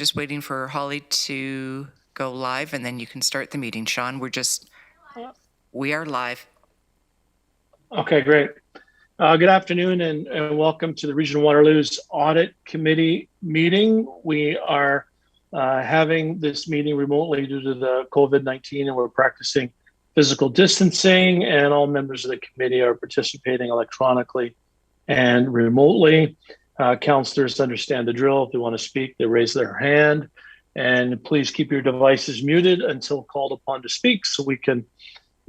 just waiting for Holly to go live, and then you can start the meeting. Sean, we are live. Okay, great. Good afternoon and welcome to the Region of Waterloo's Audit Committee meeting. We are having this meeting remotely due to the COVID-19, and we're practicing physical distancing, and all members of the committee are participating electronically and remotely. Councillors understand the drill. If they want to speak, they raise their hand. And please keep your devices muted until called upon to speak so we can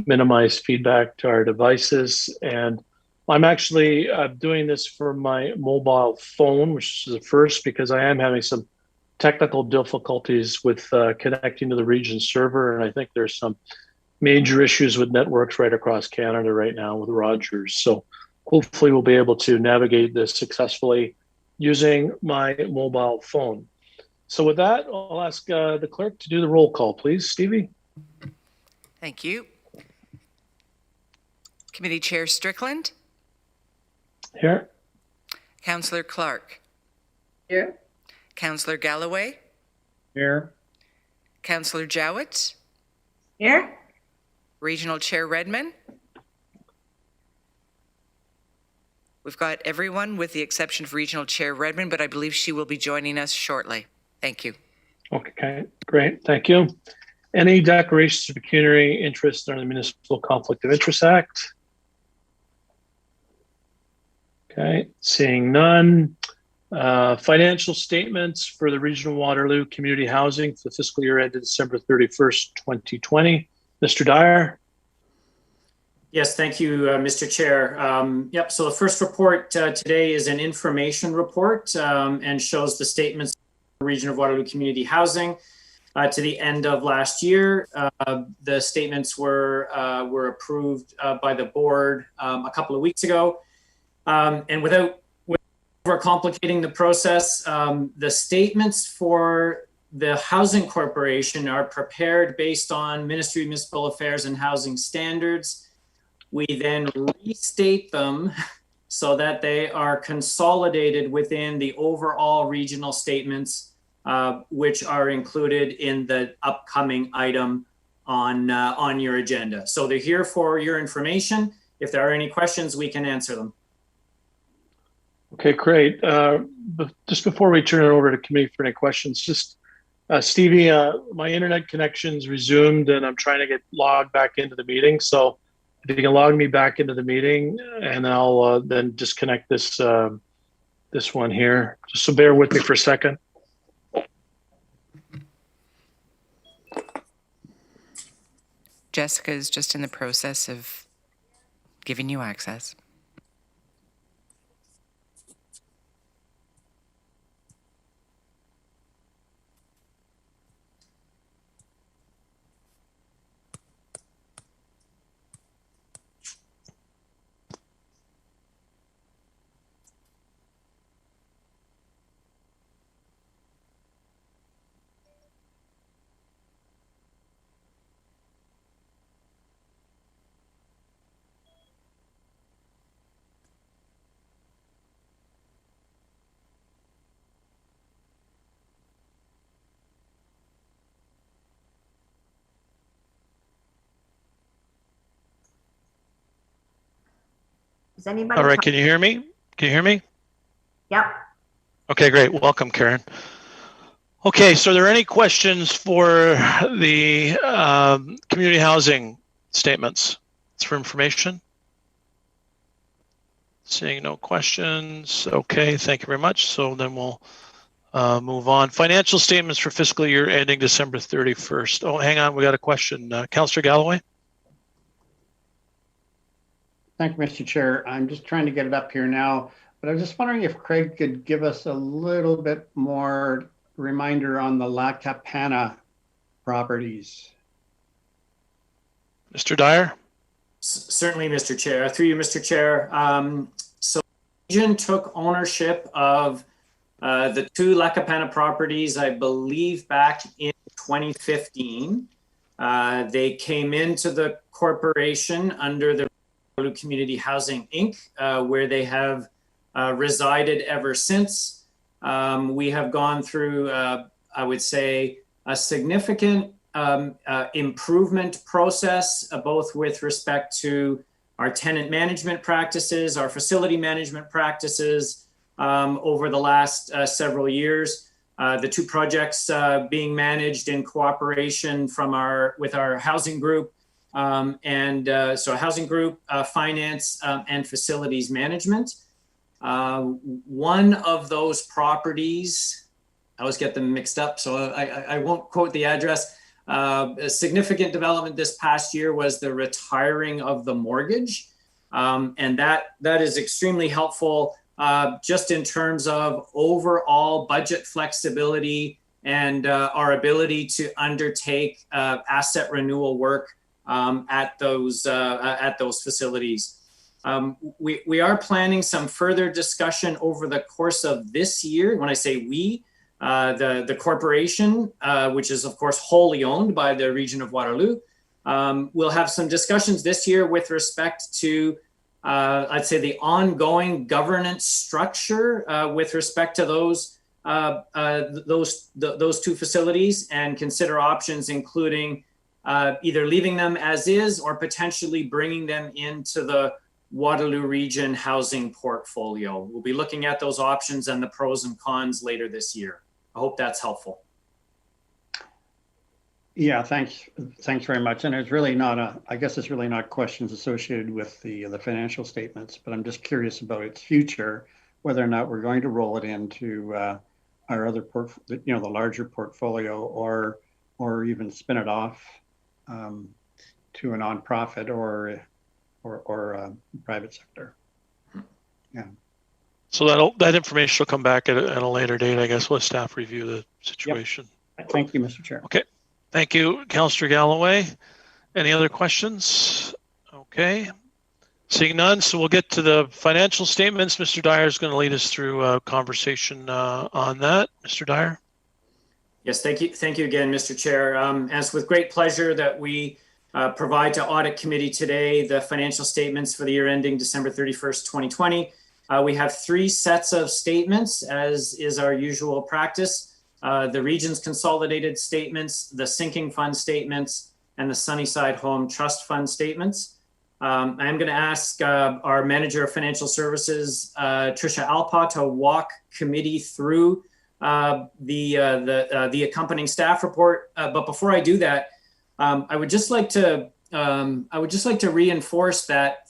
minimize feedback to our devices. And I'm actually doing this for my mobile phone, which is the first because I am having some technical difficulties with connecting to the region server. And I think there's some major issues with networks right across Canada right now with Rogers. So hopefully we'll be able to navigate this successfully using my mobile phone. So with that, I'll ask the clerk to do the roll call, please. Stevie? Thank you. Committee Chair Strickland? Here. Councillor Clark? Here. Councillor Galloway? Here. Councillor Jowett? Here. Regional Chair Redman? We've got everyone with the exception of Regional Chair Redman, but I believe she will be joining us shortly. Thank you. Okay, great. Thank you. Any declarations of pecuniary interest under the Municipal Conflict of Interest Act? Okay, seeing none. Financial statements for the Region of Waterloo Community Housing for the fiscal year ended December 31st, 2020. Mr. Dyer? Yes, thank you, Mr. Chair. Yep, so the first report today is an information report and shows the statements of the Region of Waterloo Community Housing to the end of last year. The statements were approved by the board a couple of weeks ago. And without overcomplicating the process, the statements for the Housing Corporation are prepared based on Ministry of Municipal Affairs and Housing Standards. We then restate them so that they are consolidated within the overall regional statements, which are included in the upcoming item on your agenda. So they're here for your information. If there are any questions, we can answer them. Okay, great. Just before we turn it over to committee for any questions, just Stevie, my internet connection's resumed and I'm trying to get logged back into the meeting. So if you can log me back into the meeting, and I'll then disconnect this this one here. Just so bear with me for a second. Jessica is just in the process of giving you access. Is anybody? All right, can you hear me? Can you hear me? Yep. Okay, great. Welcome, Karen. Okay, so are there any questions for the community housing statements? It's for information. Seeing no questions. Okay, thank you very much. So then we'll move on. Financial statements for fiscal year ending December 31st. Oh, hang on, we got a question. Councillor Galloway? Thank you, Mr. Chair. I'm just trying to get it up here now, but I was just wondering if Craig could give us a little bit more reminder on the La Capana properties. Mr. Dyer? Certainly, Mr. Chair. Through you, Mr. Chair. So the region took ownership of the two La Capana properties, I believe, back in 2015. They came into the corporation under the Waterloo Community Housing Inc., where they have resided ever since. We have gone through I would say, a significant improvement process, both with respect to our tenant management practices, our facility management practices over the last several years. The two projects being managed in cooperation with our housing group, so housing group, finance, and facilities management. One of those properties, I always get them mixed up, so I won't quote the address. A significant development this past year was the retiring of the mortgage. And that is extremely helpful just in terms of overall budget flexibility and our ability to undertake asset renewal work at those facilities. We are planning some further discussion over the course of this year. When I say we, the corporation, which is of course wholly owned by the region of Waterloo, we'll have some discussions this year with respect to, I'd say, the ongoing governance structure with respect to those two facilities, and consider options including either leaving them as is or potentially bringing them into the Waterloo region housing portfolio. We'll be looking at those options and the pros and cons later this year. I hope that's helpful. Yeah, thanks very much. And it's really not I guess it's really not questions associated with the financial statements, but I'm just curious about its future, whether or not we're going to roll it into our other the larger portfolio, or even spin it off to a nonprofit or private sector. Yeah. So that information will come back at a later date, I guess. We'll staff review the situation. Yep. Thank you, Mr. Chair. Okay. Thank you, Councillor Galloway. Any other questions? Okay. Seeing none, so we'll get to the financial statements. Mr. Dyer is going to lead us through a conversation on that. Mr. Dyer. Yes, thank you. Thank you again, Mr. Chair. As with great pleasure that we provide to Audit Committee today the financial statements for the year ending December 31st, 2020. We have three sets of statements, as is our usual practice. The region's consolidated statements, the sinking fund statements, and the Sunnyside Home Trust Fund statements. I'm going to ask our Manager of Financial Services, Tricia Alpa, to walk committee through the accompanying staff report. But before I do that, I would just like to reinforce that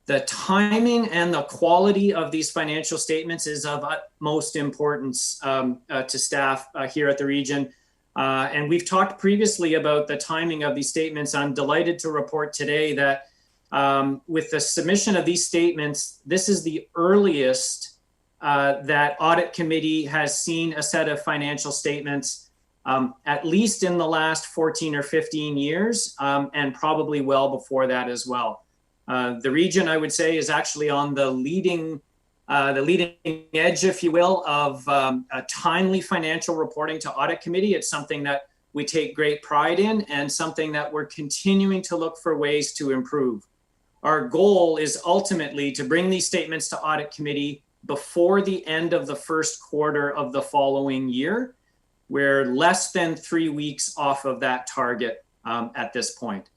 the timing and the quality of these financial statements is of utmost importance to staff here at the region. And we've talked previously about the timing of these statements. I'm delighted to report today that with the submission of these statements, this is the earliest that Audit Committee has seen a set of financial statements, at least in the last 14 or 15 years, and probably well before that as well. The region, I would say, is actually on the leading edge, if you will, of a timely financial reporting to Audit Committee. It's something that we take great pride in, and something that we're continuing to look for ways to improve. Our goal is ultimately to bring these statements to Audit Committee before the end of the first quarter of the following year. We're less than 3 weeks off of that target at this point.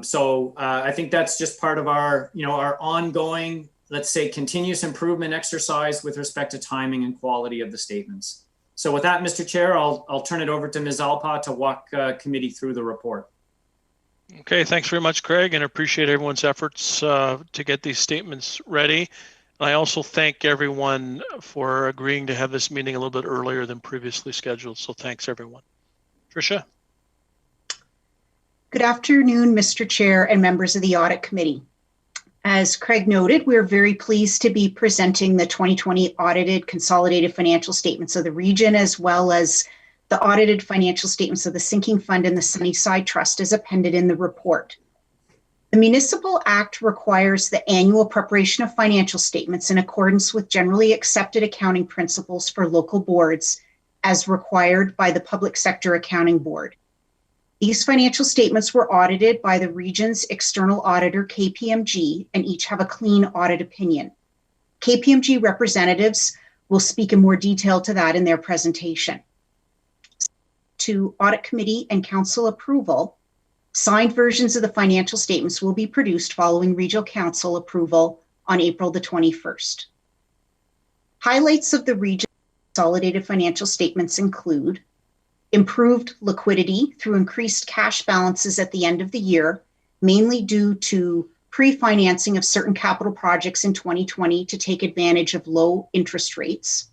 So I think that's just part of our ongoing, let's say, continuous improvement exercise with respect to timing and quality of the statements. So with that, Mr. Chair, I'll turn it over to Ms. Alpa to walk committee through the report. Okay, thanks very much, Craig, and appreciate everyone's efforts to get these statements ready. I also thank everyone for agreeing to have this meeting a little bit earlier than previously scheduled. So thanks, everyone. Tricia. Good afternoon, Mr. Chair and members of the Audit Committee. As Craig noted, we're very pleased to be presenting the 2020 audited consolidated financial statements of the region, as well as the audited financial statements of the Sinking Fund and the Sunnyside Trust as appended in the report. The Municipal Act requires the annual preparation of financial statements in accordance with generally accepted accounting principles for local boards, as required by the Public Sector Accounting Board. These financial statements were audited by the region's external auditor, KPMG, and each have a clean audit opinion. KPMG representatives will speak in more detail to that in their presentation. to Audit Committee and Council approval, signed versions of the financial statements will be produced following Regional Council approval on April the 21st. Highlights of the Region consolidated financial statements include improved liquidity through increased cash balances at the end of the year, mainly due to pre-financing of certain capital projects in 2020 to take advantage of low interest rates,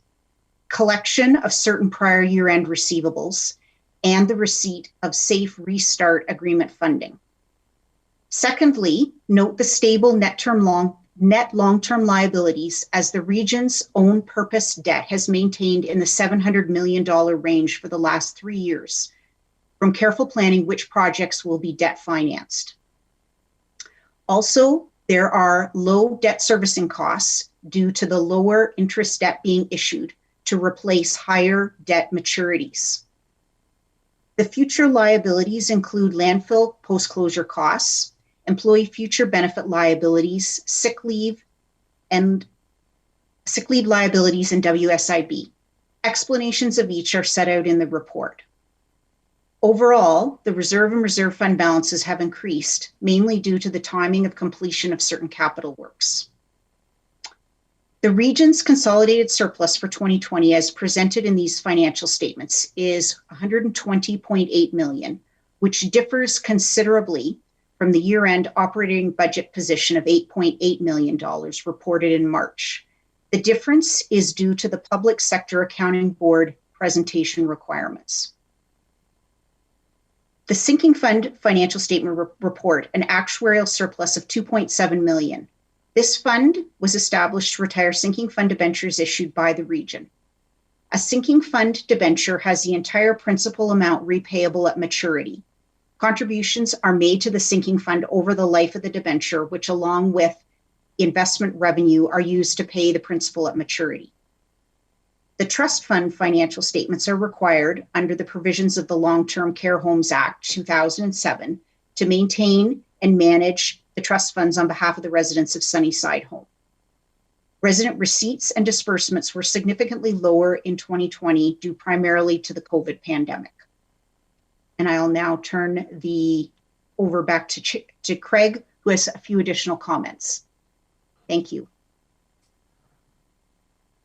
collection of certain prior year-end receivables, and the receipt of Safe Restart Agreement funding. Secondly, note the stable net long-term liabilities as the region's own purpose debt has maintained in the $700 million range for the last 3 years, from careful planning which projects will be debt financed. Also, there are low debt servicing costs due to the lower interest debt being issued to replace higher debt maturities. The future liabilities include landfill post-closure costs, employee future benefit liabilities, sick leave liabilities, and WSIB. Explanations of each are set out in the report. Overall, the reserve and reserve fund balances have increased, mainly due to the timing of completion of certain capital works. The region's consolidated surplus for 2020, as presented in these financial statements, is $120.8 million, which differs considerably from the year-end operating budget position of $8.8 million reported in March. The difference is due to the Public Sector Accounting Board presentation requirements. The sinking fund financial statement report an actuarial surplus of $2.7 million. This fund was established to retire sinking fund debentures issued by the region. A sinking fund debenture has the entire principal amount repayable at maturity. Contributions are made to the sinking fund over the life of the debenture, which along with investment revenue are used to pay the principal at maturity. The trust fund financial statements are required under the provisions of the Long-Term Care Homes Act 2007 to maintain and manage the trust funds on behalf of the residents of Sunnyside Home. Resident receipts and disbursements were significantly lower in 2020 due primarily to the COVID pandemic. And I'll now turn over back to Craig, who has a few additional comments. Thank you.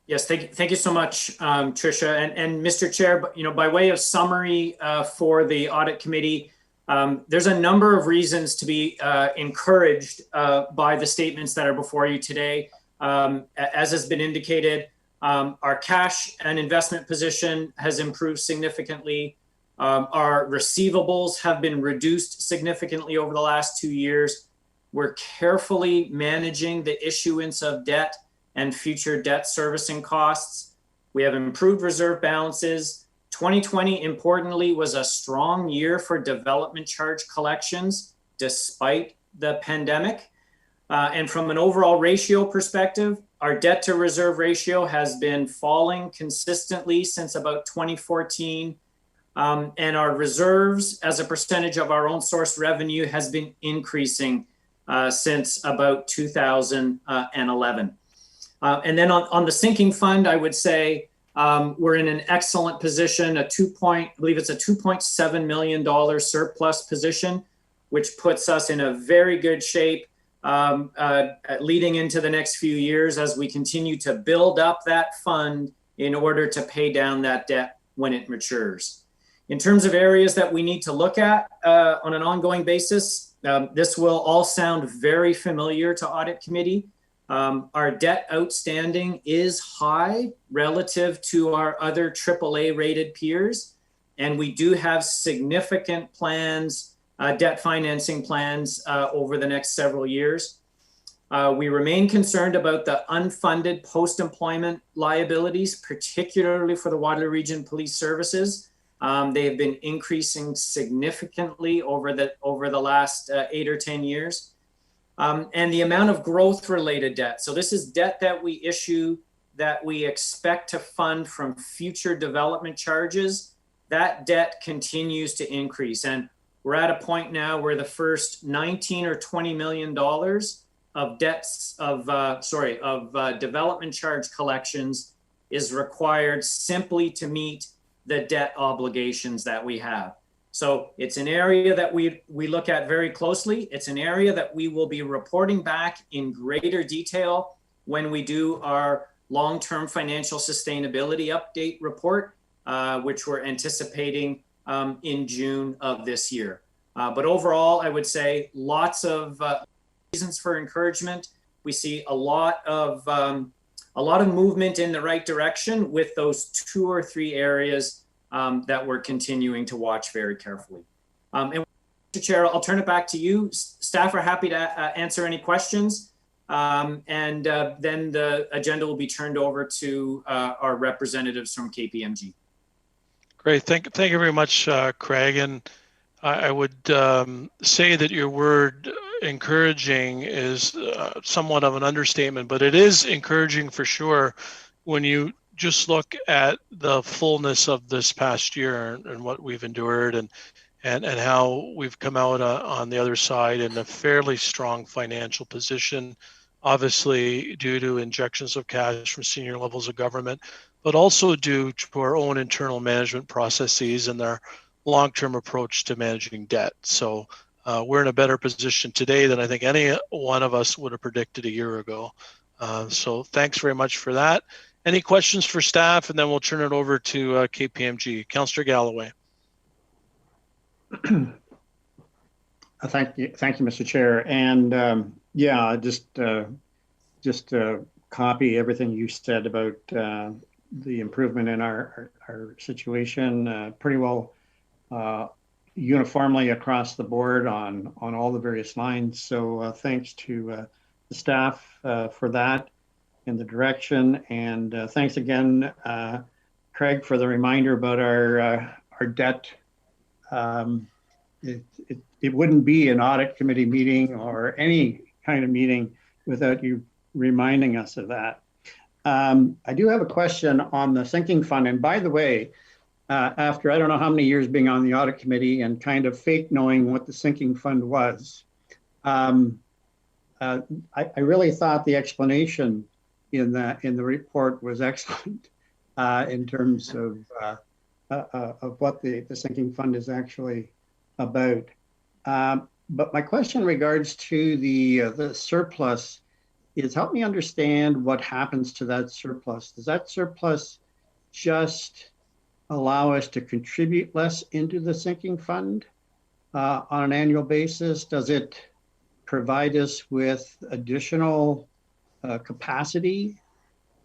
Yes, thank you so much, Tricia. And Mr. Chair, by way of summary for the Audit Committee, there's a number of reasons to be encouraged by the statements that are before you today. As has been indicated, our cash and investment position has improved significantly. Our receivables have been reduced significantly over the last 2 years. We're carefully managing the issuance of debt and future debt servicing costs. We have improved reserve balances. 2020, importantly, was a strong year for development charge collections despite the pandemic. And from an overall ratio perspective, our debt to reserve ratio has been falling consistently since about 2014. And our reserves as a percentage of our own source revenue has been increasing since about 2011. And then on the sinking fund, I would say we're in an excellent position, I believe it's a $2.7 million surplus position, which puts us in a very good shape leading into the next few years as we continue to build up that fund in order to pay down that debt when it matures. In terms of areas that we need to look at on an ongoing basis, this will all sound very familiar to Audit Committee. Our debt outstanding is high relative to our other AAA rated peers, and we do have significant plans, debt financing plans over the next several years. We remain concerned about the unfunded post-employment liabilities, particularly for the Waterloo Region Police Services. They have been increasing significantly over the last 8 or 10 years. And the amount of growth-related debt. So this is debt that we issue that we expect to fund from future development charges. That debt continues to increase. And we're at a point now where the first $19 or $20 million of development charge collections is required simply to meet the debt obligations that we have. So it's an area that we look at very closely. It's an area that we will be reporting back in greater detail when we do our long-term financial sustainability update report, which we're anticipating in June of this year. But overall, I would say lots of reasons for encouragement. We see a lot of movement in the right direction with those 2 or 3 areas that we're continuing to watch very carefully. And Mr. Chair, I'll turn it back to you. Staff are happy to answer any questions. And then the agenda will be turned over to our representatives from KPMG. Great. Thank you very much, Craig. And I would say that your word encouraging is somewhat of an understatement, but it is encouraging for sure when you just look at the fullness of this past year and what we've endured and how we've come out on the other side in a fairly strong financial position, obviously due to injections of cash from senior levels of government, but also due to our own internal management processes and their long-term approach to managing debt. So we're in a better position today than I think any one of us would have predicted a year ago. So thanks very much for that. Any questions for staff? And then we'll turn it over to KPMG. Councillor Galloway. Thank you, Mr. Chair. And yeah, just copy everything you said about the improvement in our situation. Pretty well uniformly across the board on all the various lines. So thanks to the staff for that and the direction. And thanks again, Craig, for the reminder about our debt. It wouldn't be an audit committee meeting or any kind of meeting without you reminding us of that. I do have a question on the sinking fund. And by the way, after I don't know how many years being on the audit committee and kind of fake knowing what the sinking fund was, I really thought the explanation in the report was excellent in terms of what the sinking fund is actually about. But my question in regards to the surplus is, help me understand what happens to that surplus. Does that surplus just allow us to contribute less into the sinking fund on an annual basis? Does it provide us with additional capacity,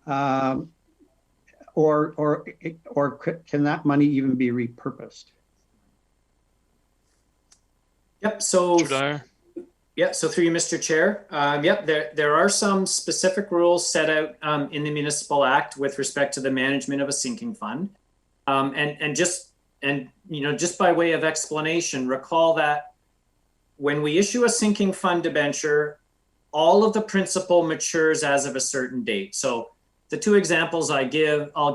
or can that money even be repurposed? Yep. So. Yeah, so through you, Mr. Chair. Yep, there are some specific rules set out in the Municipal Act with respect to the management of a sinking fund. And just by way of explanation, recall that when we issue a sinking fund debenture, all of the principal matures as of a certain date. So the 2 examples I'll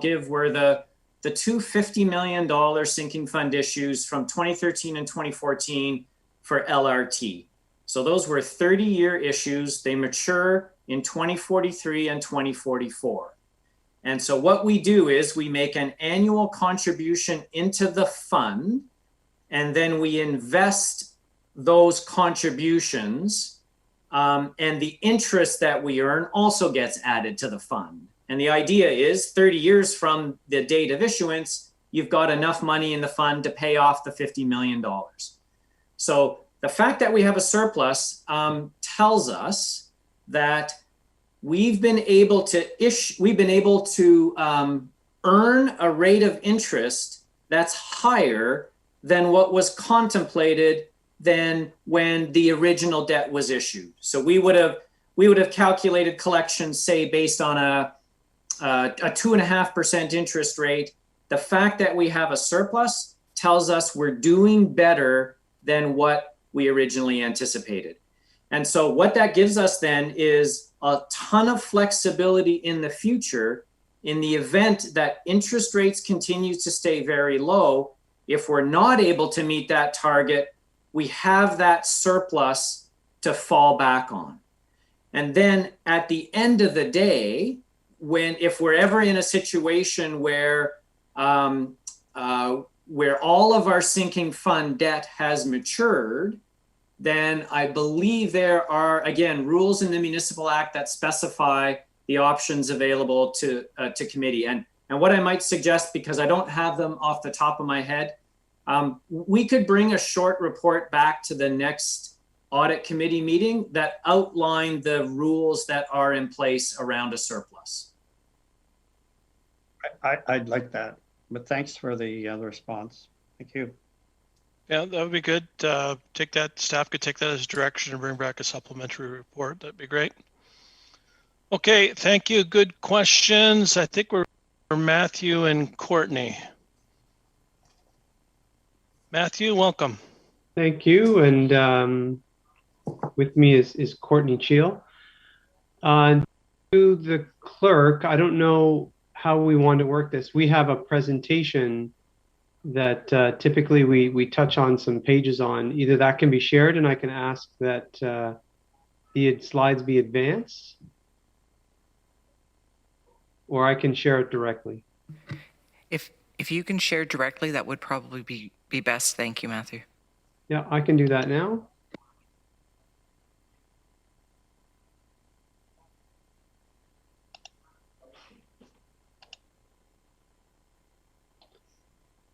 give were the 2 $50 million sinking fund issues from 2013 and 2014 for LRT. So those were 30-year issues. They mature in 2043 and 2044. And so what we do is we make an annual contribution into the fund, and then we invest those contributions, and the interest that we earn also gets added to the fund. And the idea is 30 years from the date of issuance, you've got enough money in the fund to pay off the $50 million. So the fact that we have a surplus tells us that we've been able to earn a rate of interest that's higher than what was contemplated than when the original debt was issued. So we would have calculated collections, say, based on a 2.5% interest rate. The fact that we have a surplus tells us we're doing better than what we originally anticipated. And so what that gives us then is a ton of flexibility in the future in the event that interest rates continue to stay very low. If we're not able to meet that target, we have that surplus to fall back on. And then at the end of the day, if we're ever in a situation where where all of our sinking fund debt has matured, then I believe there are, again, rules in the Municipal Act that specify the options available to committee. And what I might suggest, because I don't have them off the top of my head, we could bring a short report back to the next audit committee meeting that outline the rules that are in place around a surplus. I'd like that, but thanks for the response. Thank you. Yeah, that would be good. Take that, staff could take that as direction and bring back a supplementary report. That'd be great. Okay, thank you. Good questions. I think we're Matthew and Courtney. Matthew, welcome. Thank you. And with me is Courtney Cheel. To the clerk, I don't know how we want to work this. We have a presentation that typically we touch on some pages on. Either that can be shared and I can ask that the slides be advanced, or I can share it directly. If you can share directly, that would probably be best. Thank you, Matthew. Yeah, I can do that now.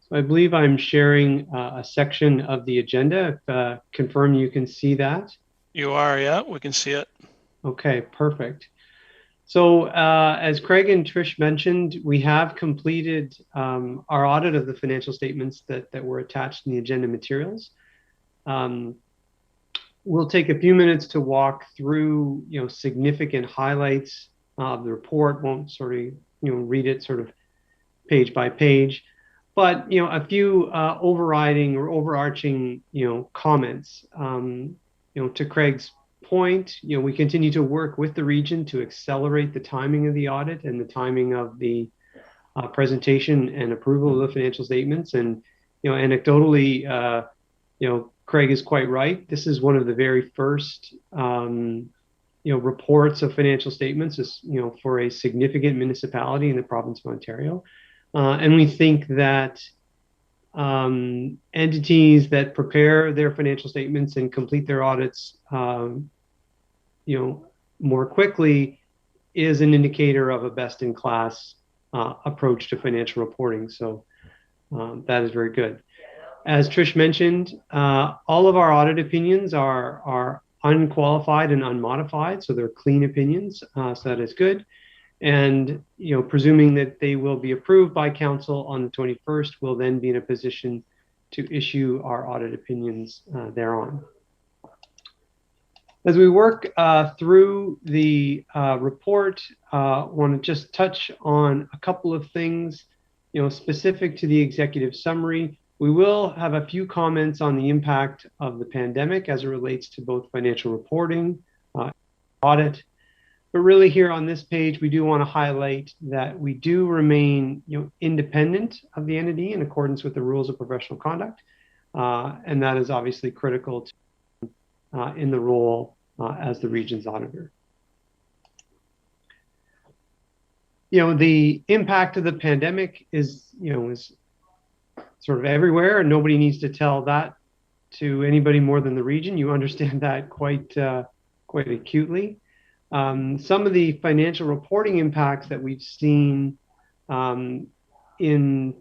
So I believe I'm sharing a section of the agenda. Confirm you can see that. You are, yeah, we can see it. Okay, perfect. So as Craig and Trish mentioned, we have completed our audit of the financial statements that were attached in the agenda materials. We'll take a few minutes to walk through, significant highlights of the report. Won't sort of, read it sort of page by page, but a few overriding or overarching, comments. To Craig's point, we continue to work with the region to accelerate the timing of the audit and the timing of the presentation and approval of the financial statements. And anecdotally, Craig is quite right. This is one of the very first reports of financial statements, for a significant municipality in the province of Ontario. And we think that entities that prepare their financial statements and complete their audits, more quickly is an indicator of a best-in-class approach to financial reporting. So that is very good. As Trish mentioned, all of our audit opinions are unqualified and unmodified, so they're clean opinions. So that is good. And presuming that they will be approved by council on the 21st, we'll then be in a position to issue our audit opinions thereon. As we work through the report, want to just touch on a couple of things, specific to the executive summary. We will have a few comments on the impact of the pandemic as it relates to both financial reporting, audit. But really here on this page, we do want to highlight that we do remain independent of the entity in accordance with the rules of professional conduct. And that is obviously critical to, in the role as the region's auditor. The impact of the pandemic is sort of everywhere, and nobody needs to tell that to anybody more than the region. You understand that quite acutely. Some of the financial reporting impacts that we've seen in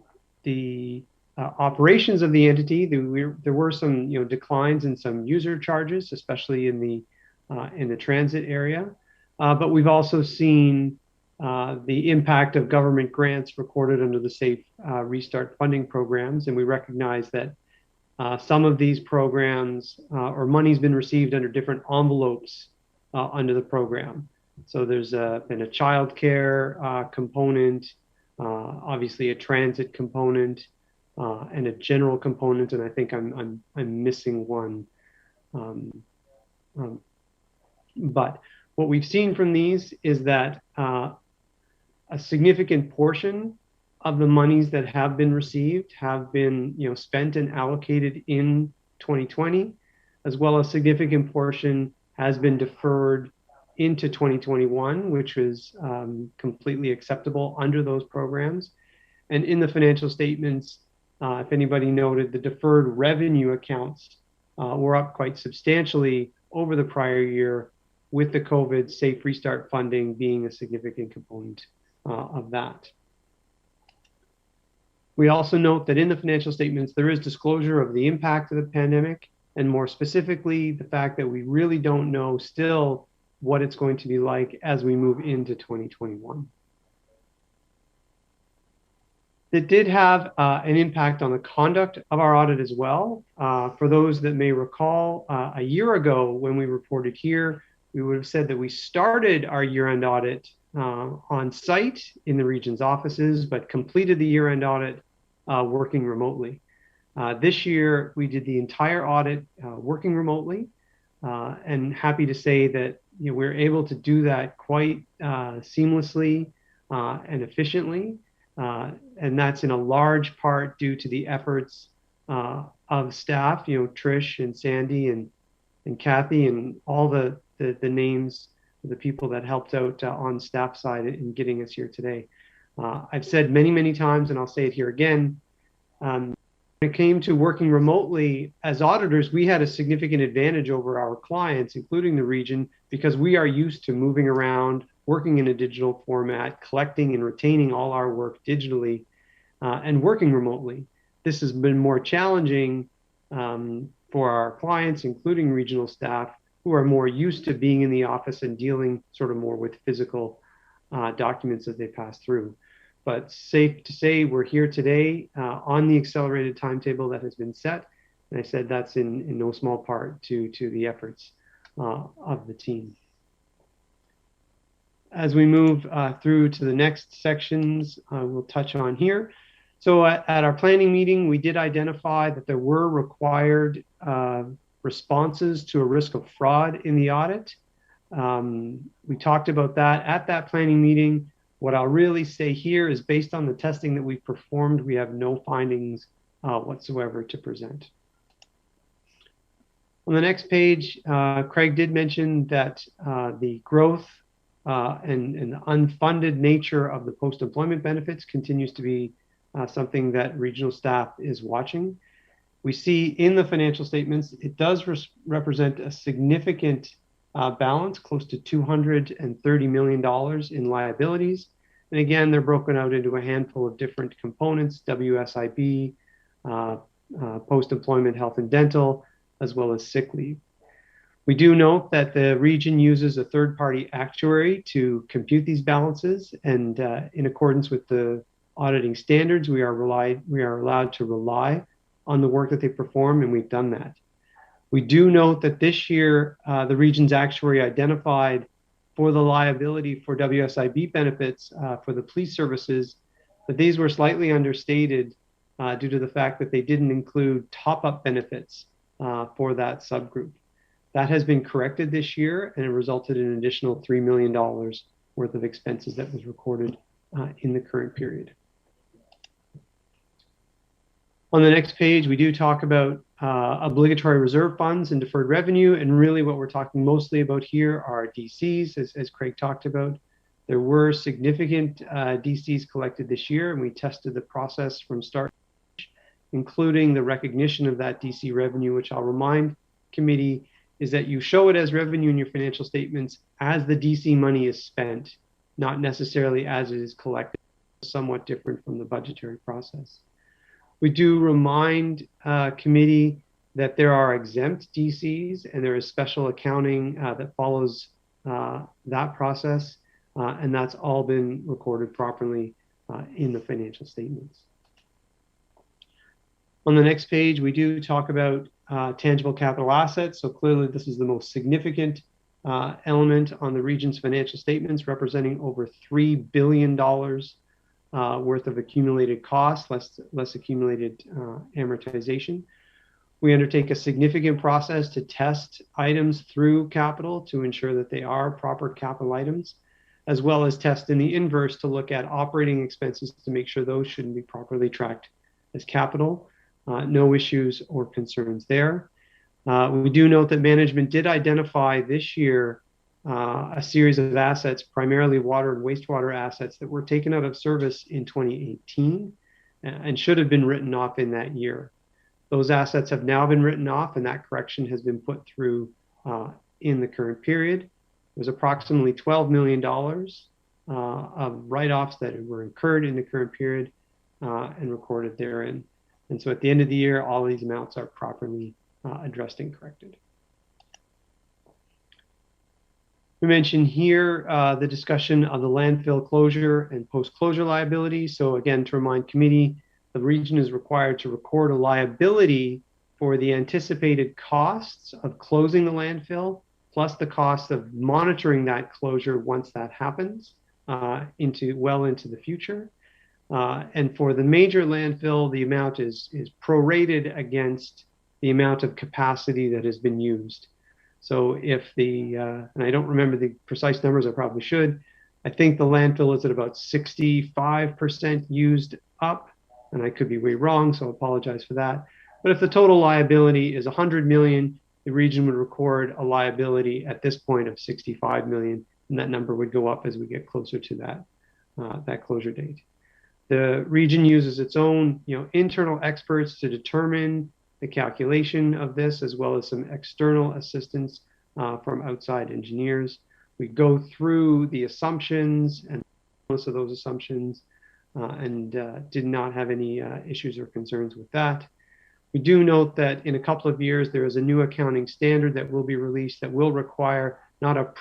the operations of the entity, there were some declines in some user charges, especially in the transit area. But we've also seen the impact of government grants recorded under the Safe Restart funding programs, and we recognize that some of these programs or money's been received under different envelopes under the program. So there's been a childcare component, obviously a transit component, and a general component, and I think I'm missing one. But what we've seen from these is that a significant portion of the monies that have been received have been spent and allocated in 2020, as well as a significant portion has been deferred into 2021, which was completely acceptable under those programs. And in the financial statements, if anybody noted, the deferred revenue accounts were up quite substantially over the prior year, with the COVID Safe Restart funding being a significant component of that. We also note that in the financial statements, there is disclosure of the impact of the pandemic, and more specifically, the fact that we really don't know still what it's going to be like as we move into 2021. It did have an impact on the conduct of our audit as well. For those that may recall, a year ago when we reported here, we would have said that we started our year-end audit on site in the region's offices, but completed the year-end audit working remotely. This year, we did the entire audit working remotely, and happy to say that we're able to do that quite seamlessly and efficiently. And that's in a large part due to the efforts of staff, Trish and Sandy and Kathy and all the names of the people that helped out on staff side in getting us here today. I've said many, many times, and I'll say it here again, when it came to working remotely as auditors, we had a significant advantage over our clients, including the region, because we are used to moving around, working in a digital format, collecting and retaining all our work digitally, and working remotely. This has been more challenging for our clients, including regional staff, who are more used to being in the office and dealing sort of more with physical documents that they pass through. But safe to say, we're here today on the accelerated timetable that has been set. And I said that's in no small part to the efforts of the team. As we move through to the next sections, we'll touch on here. So at our planning meeting, we did identify that there were required responses to a risk of fraud in the audit. We talked about that at that planning meeting. What I'll really say here is based on the testing that we've performed, we have no findings whatsoever to present. On the next page, Craig did mention that the growth and the unfunded nature of the post-employment benefits continues to be something that regional staff is watching. We see in the financial statements, it does represent a significant balance, close to $230 million in liabilities. And again, they're broken out into a handful of different components: WSIB, post-employment health and dental, as well as sick leave. We do note that the region uses a third-party actuary to compute these balances, and in accordance with the auditing standards, we are allowed to rely on the work that they perform, and we've done that. We do note that this year, the region's actuary identified for the liability for WSIB benefits for the police services, that these were slightly understated due to the fact that they didn't include top-up benefits for that subgroup. That has been corrected this year, and it resulted in an additional $3 million worth of expenses that was recorded in the current period. On the next page, we do talk about obligatory reserve funds and deferred revenue, and really what we're talking mostly about here are DCs, as Craig talked about. There were significant DCs collected this year, and we tested the process from start, including the recognition of that DC revenue, which I'll remind committee is that you show it as revenue in your financial statements as the DC money is spent, not necessarily as it is collected, somewhat different from the budgetary process. We do remind committee that there are exempt DCs and there is special accounting that follows that process, and that's all been recorded properly in the financial statements. On the next page, we do talk about tangible capital assets. So clearly this is the most significant element on the region's financial statements, representing over $3 billion worth of accumulated costs, less accumulated amortization. We undertake a significant process to test items through capital to ensure that they are proper capital items, as well as test in the inverse to look at operating expenses to make sure those shouldn't be properly tracked as capital. No issues or concerns there. We do note that management did identify this year a series of assets, primarily water and wastewater assets, that were taken out of service in 2018 and should have been written off in that year. Those assets have now been written off, and that correction has been put through in the current period. It was approximately $12 million of write-offs that were incurred in the current period and recorded therein. And so at the end of the year, all these amounts are properly addressed and corrected. We mentioned here the discussion of the landfill closure and post-closure liability. So again, to remind committee, the region is required to record a liability for the anticipated costs of closing the landfill, plus the cost of monitoring that closure once that happens well into the future. And for the major landfill, the amount is prorated against the amount of capacity that has been used. So if and I don't remember the precise numbers, I probably should. I think the landfill is at about 65% used up, and I could be way wrong, so I apologize for that. But if the total liability is 100 million, the region would record a liability at this point of 65 million, and that number would go up as we get closer to that closure date. The region uses its own, internal experts to determine the calculation of this, as well as some external assistance from outside engineers. We go through the assumptions and most of those assumptions and did not have any issues or concerns with that. We do note that in a couple of years, there is a new accounting standard that will be released that will require not a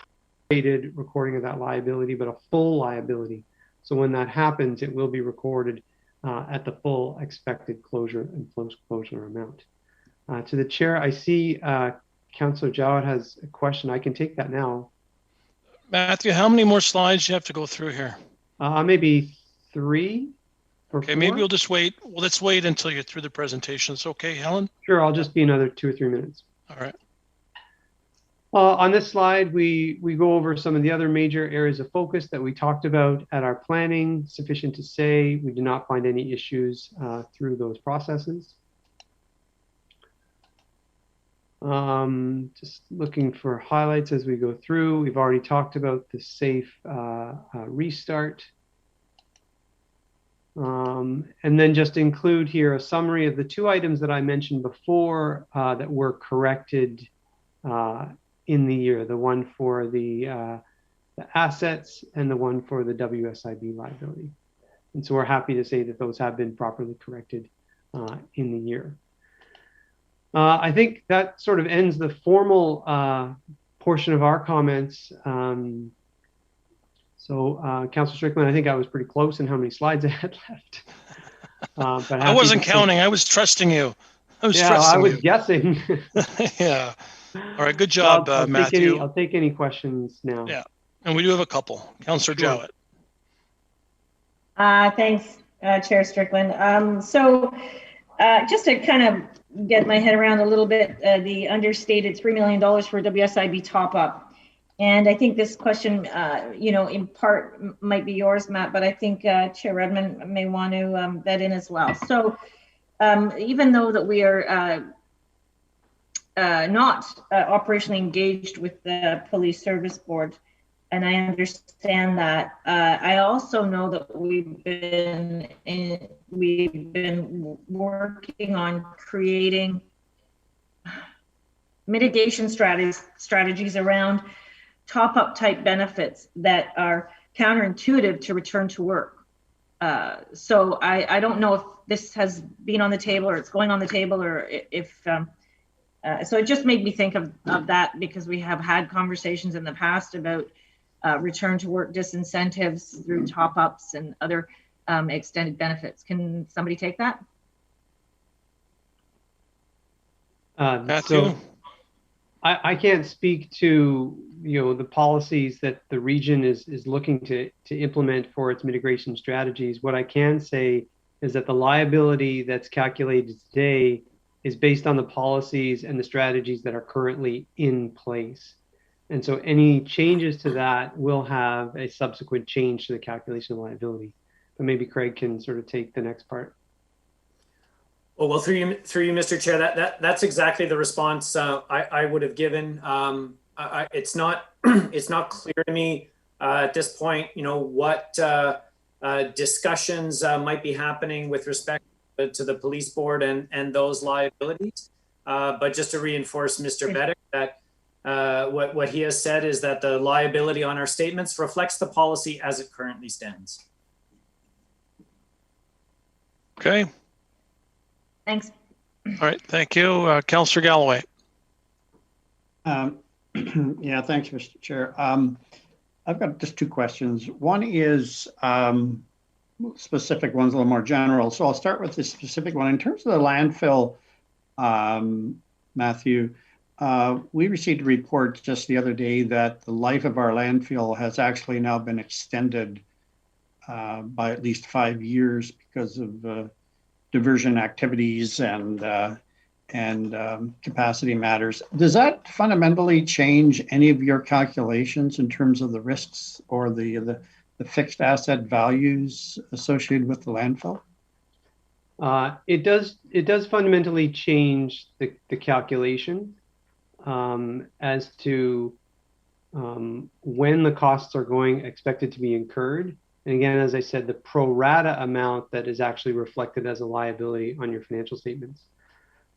prorated recording of that liability, but a full liability. So when that happens, it will be recorded at the full expected closure and post-closure amount. To the chair, I see Councillor Jowett has a question. I can take that now. Matthew, how many more slides do you have to go through here? Maybe 3 or 4. Okay, maybe we'll just wait. Well, let's wait until you're through the presentations. Okay, Helen? Sure, I'll just be another 2 or 3 minutes. All right. On this slide, we go over some of the other major areas of focus that we talked about at our planning. Sufficient to say, we did not find any issues through those processes. Just looking for highlights as we go through. We've already talked about the safe restart. And then just include here a summary of the 2 items that I mentioned before that were corrected in the year, the one for the assets and the one for the WSIB liability. And so we're happy to say that those have been properly corrected in the year. I think that sort of ends the formal portion of our comments. So Councillor Strickland, I think I was pretty close in how many slides I had left. But I wasn't counting. I was trusting you. I was guessing. Yeah. All right. Good job, Matthew. I'll take any questions now. Yeah. And we do have a couple. Councillor Jowett. Thanks, Chair Strickland. So just to kind of get my head around a little bit, the understated $3 million for WSIB top up. And I think this question, in part might be yours, Matt, but I think Chair Redmond may want to vet in as well. So even though that we are not operationally engaged with the Police Service Board, and I understand that, I also know that we've been working on creating mitigation strategies around top-up type benefits that are counterintuitive to return to work. So I don't know if this has been on the table or it's going on the table, or if so it just made me think of that, because we have had conversations in the past about return to work disincentives through top-ups and other extended benefits. Can somebody take that? Matthew? I can't speak to the policies that the region is looking to implement for its mitigation strategies. What I can say is that the liability that's calculated today is based on the policies and the strategies that are currently in place. And so any changes to that will have a subsequent change to the calculation of liability. But maybe Craig can sort of take the next part. Well, through you, Mr. Chair, that's exactly the response I would have given. It's not clear to me at this point, what discussions might be happening with respect to the police board and those liabilities. But just to reinforce Mr. Betik, that what he has said is that the liability on our statements reflects the policy as it currently stands. Okay. Thanks. All right. Thank you. Councillor Galloway. Yeah, thanks, Mr. Chair. I've got just two questions. One is specific, one's a little more general. So I'll start with the specific one. In terms of the landfill, Matthew, we received a report just the other day that the life of our landfill has actually now been extended by at least 5 years because of diversion activities and capacity matters. Does that fundamentally change any of your calculations in terms of the risks or the fixed asset values associated with the landfill? It does fundamentally change the calculation as to when the costs are expected to be incurred. And again, as I said, the pro rata amount that is actually reflected as a liability on your financial statements.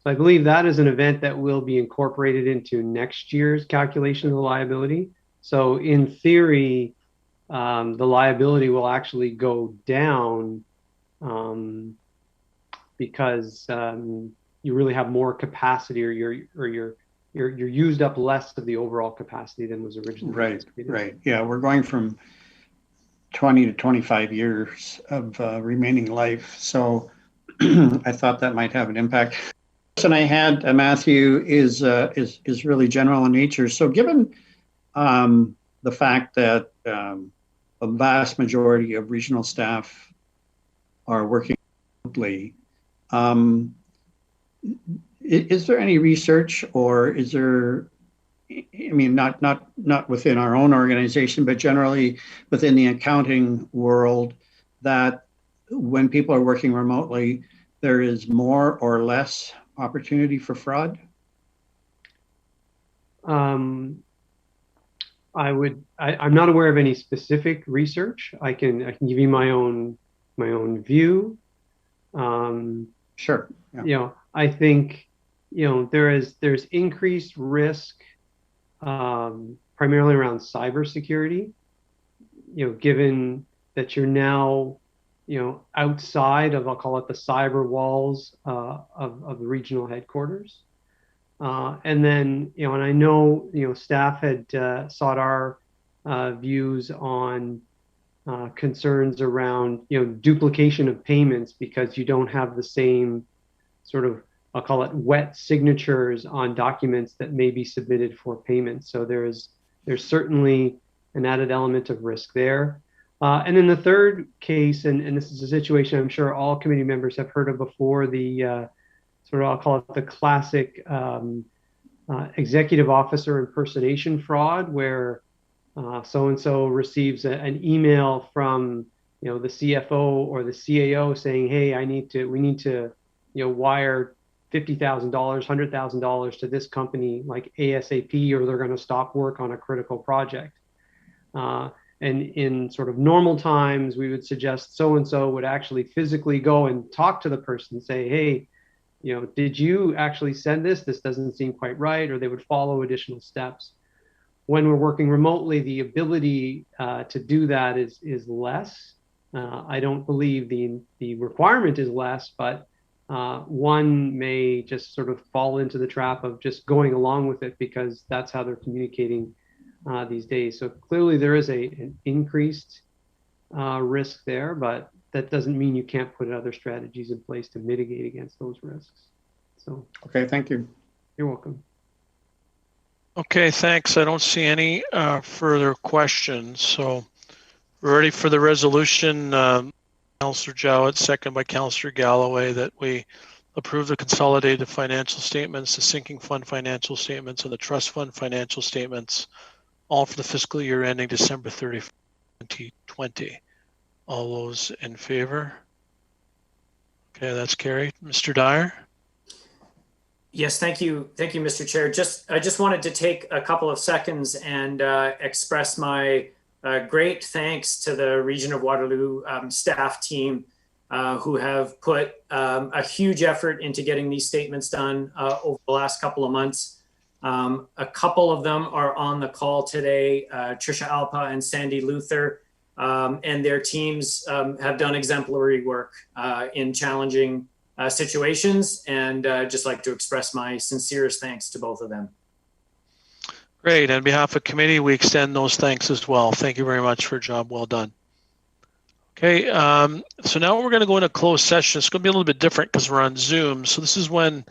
So I believe that is an event that will be incorporated into next year's calculation of the liability. So in theory, the liability will actually go down because you really have more capacity, or you're used up less of the overall capacity than was originally anticipated. Right. Yeah, we're going from 20 to 25 years of remaining life. So I thought that might have an impact. The question I had, Matthew, is really general in nature. So given the fact that a vast majority of regional staff are working remotely, is there any research, or is there, I mean, not within our own organization, but generally within the accounting world, that when people are working remotely, there is more or less opportunity for fraud? I'm not aware of any specific research. I can give you my own view. Sure. Yeah. I think there's increased risk primarily around cybersecurity. Given that you're now outside of, I'll call it, the cyber walls of the regional headquarters. And then, and I know, staff had sought our views on concerns around, duplication of payments because you don't have the same sort of, I'll call it, wet signatures on documents that may be submitted for payment. So there's certainly an added element of risk there. And then the third case, and this is a situation I'm sure all committee members have heard of before, the sort of, I'll call it, the classic executive officer impersonation fraud, where so-and-so receives an email from the CFO or the CAO saying, hey, we need to wire $50,000, $100,000 to this company like ASAP, or they're going to stop work on a critical project. And in sort of normal times, we would suggest so-and-so would actually physically go and talk to the person and say, hey, did you actually send this? This doesn't seem quite right, or they would follow additional steps. When we're working remotely, the ability to do that is less. I don't believe the requirement is less, but one may just sort of fall into the trap of just going along with it because that's how they're communicating these days. So clearly there is an increased risk there, but that doesn't mean you can't put other strategies in place to mitigate against those risks. So, okay, thank you. You're welcome. Okay, thanks. I don't see any further questions. So we're ready for the resolution. Councillor Jowett, second by Councillor Galloway, that we approve the consolidated financial statements, the sinking fund financial statements, and the trust fund financial statements, all for the fiscal year ending December 31st, 2020. All those in favor? Okay, that's carried. Mr. Dyer? Yes, thank you, Mr. Chair. I just wanted to take a couple of seconds and express my great thanks to the Region of Waterloo staff team who have put a huge effort into getting these statements done over the last couple of months. A couple of them are on the call today, Trisha Alpa and Sandy Luther, and their teams have done exemplary work in challenging situations, and just like to express my sincerest thanks to both of them. Great. On behalf of committee, we extend those thanks as well. Thank you very much for a job well done. Okay, so now we're going to go into closed session. It's going to be a little bit different because we're on Zoom. So this is when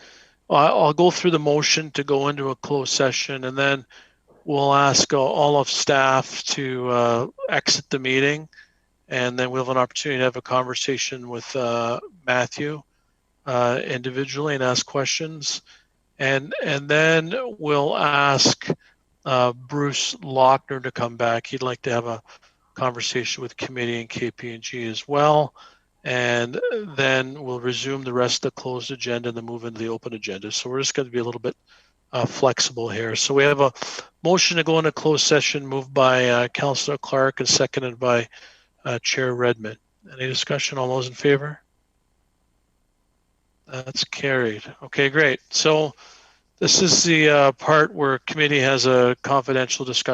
I'll go through the motion to go into a closed session, and then we'll ask all of staff to exit the meeting, and then we'll have an opportunity to have a conversation with Matthew individually and ask questions. And then we'll ask Bruce Lochner to come back. He'd like to have a conversation with committee and KPMG as well. And then we'll resume the rest of the closed agenda and then move into the open agenda. So we're just going to be a little bit flexible here. So we have a motion to go into closed session moved by Councillor Clark and seconded by Chair Redmond. Any discussion? All those in favor? That's carried. Okay, great. So this is the part where committee has a confidential discussion